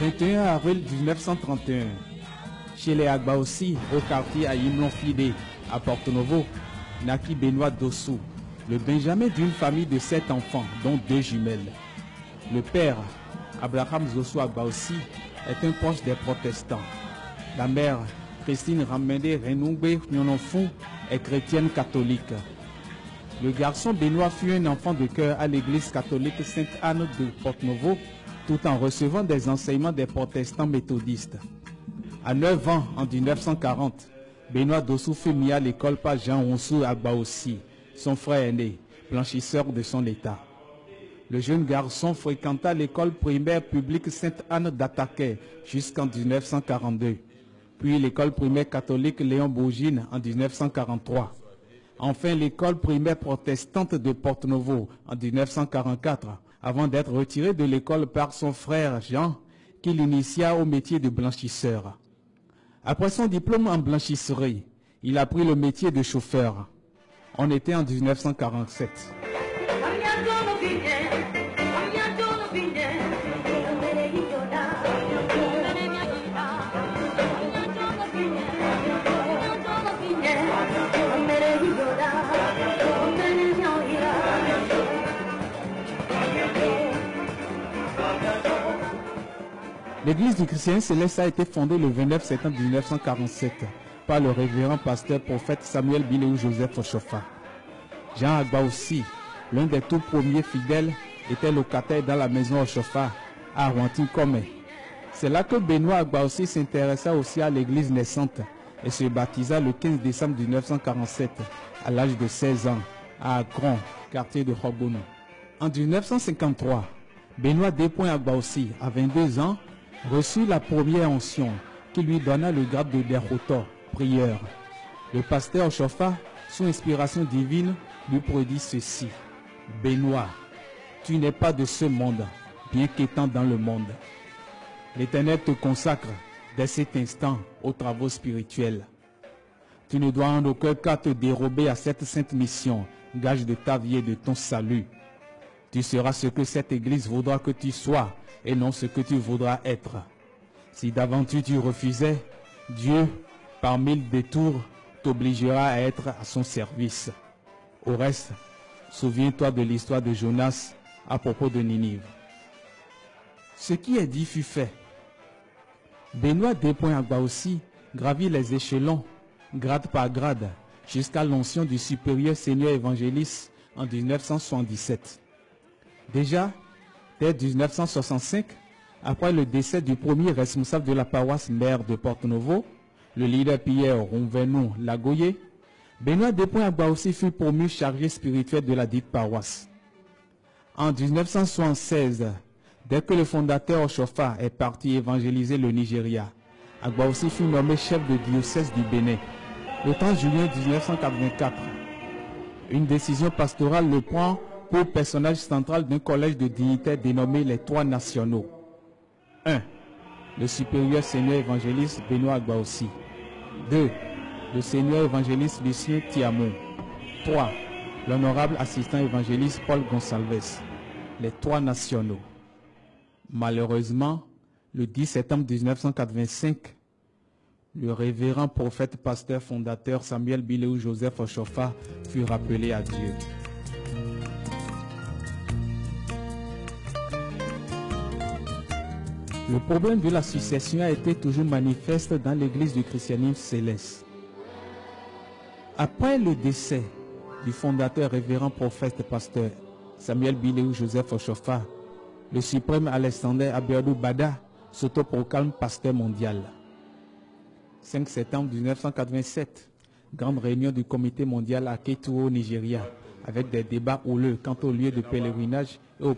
21 avril 1931, chez les Agbaossi, au quartier à Yimlon-Fidé, à Porto-Novo, naquit Benoît Dossou, le benjamin d'une famille de 7 enfants, dont 2 jumelles. Le père, Abraham Zossou Agbaossi, est un proche des protestants. La mère, Christine Ramende Renungbe Nyononfou, est chrétienne catholique. Le garçon Benoît fut un enfant de cœur à l'église catholique Sainte-Anne de Porto-Novo, tout en recevant des enseignements des protestants méthodistes. À 9 ans, en 1940, Benoît Dossou fut mis à l'école par Jean Ronsou Agbaossi, son frère aîné, blanchisseur de son état. Le jeune garçon fréquenta l'école primaire publique Sainte-Anne d'Ataquet jusqu'en 1942, puis l'école primaire catholique Léon Bourgine en 1943. Enfin, l'école primaire protestante de Porto-Novo en 1944, avant d'être retiré de l'école par son frère Jean, qui l'initia au métier de blanchisseur. Après son diplôme en blanchisserie, il a pris le métier de chauffeur. On était en 1947. L'église du Christianisme Céleste a été fondée le 29 septembre 1947 par le révérend pasteur prophète Samuel Bileou Joseph Oshofa. Jean Agbaossi, l'un des tout premiers fidèles, était locataire dans la maison Oshofa à Rouantin-Comé. C'est là que Benoît Agbaossi s'intéressa aussi à l'église naissante et se baptisa le 15 décembre 1947 à l'âge de 16 ans à Agron, quartier de Hobono. En 1953, Benoît D. Agbaossi, à 22 ans, reçut la première onction qui lui donna le grade de dérotor, prieur. Le pasteur Oshofa, sous inspiration divine, lui prédit ceci: Benoît, tu n'es pas de ce monde, bien qu'étant dans le monde. L'Éternel te consacre dès cet instant aux travaux spirituels. Tu ne dois en aucun cas te dérober à cette sainte mission, gage de ta vie et de ton salut. Tu seras ce que cette église voudra que tu sois et non ce que tu voudras être. Si d'aventure tu refusais, Dieu, par 1000 détours, t'obligera à être à son service. Au reste, souviens-toi de l'histoire de Jonas à propos de Ninive. Ce qui est dit fut fait. Benoît D. Agbaossi gravit les échelons, grade par grade, jusqu'à l'onction du supérieur seigneur évangéliste en 1977. Déjà, dès 1965, après le décès du premier responsable de la paroisse mère de Porto-Novo, le leader Pierre Ronvenou Lagoye, Benoît D. Agbaossi fut promu chargé spirituel de la dite paroisse. En 1976, dès que le fondateur Oshofa est parti évangéliser le Nigeria, Agbaossi fut nommé chef de diocèse du Bénin. Le 30 juillet 1984, une décision pastorale le prend pour personnage central d'un collège de dignitaires dénommé les Trois Nationaux. 1. Le supérieur seigneur évangéliste Benoît Agbaossi. 2. Le seigneur évangéliste Lucien Tiamou. 3. L'honorable assistant évangéliste Paul Gonsalves. Les Trois Nationaux. Malheureusement, le 10 septembre 1985, le révérend prophète pasteur fondateur Samuel Bileou Joseph Oshofa fut rappelé à Dieu. Le problème de la succession a été toujours manifeste dans l'église du christianisme céleste. Après le décès du fondateur révérend prophète pasteur Samuel Bileou Joseph Oshofa, le suprême Alexander Abiodun Bada s'autoproclame pasteur mondial. 5 septembre 1987, grande réunion du comité mondial à Ketu au Nigeria, avec des débats houleux quant au lieu de pèlerinage et au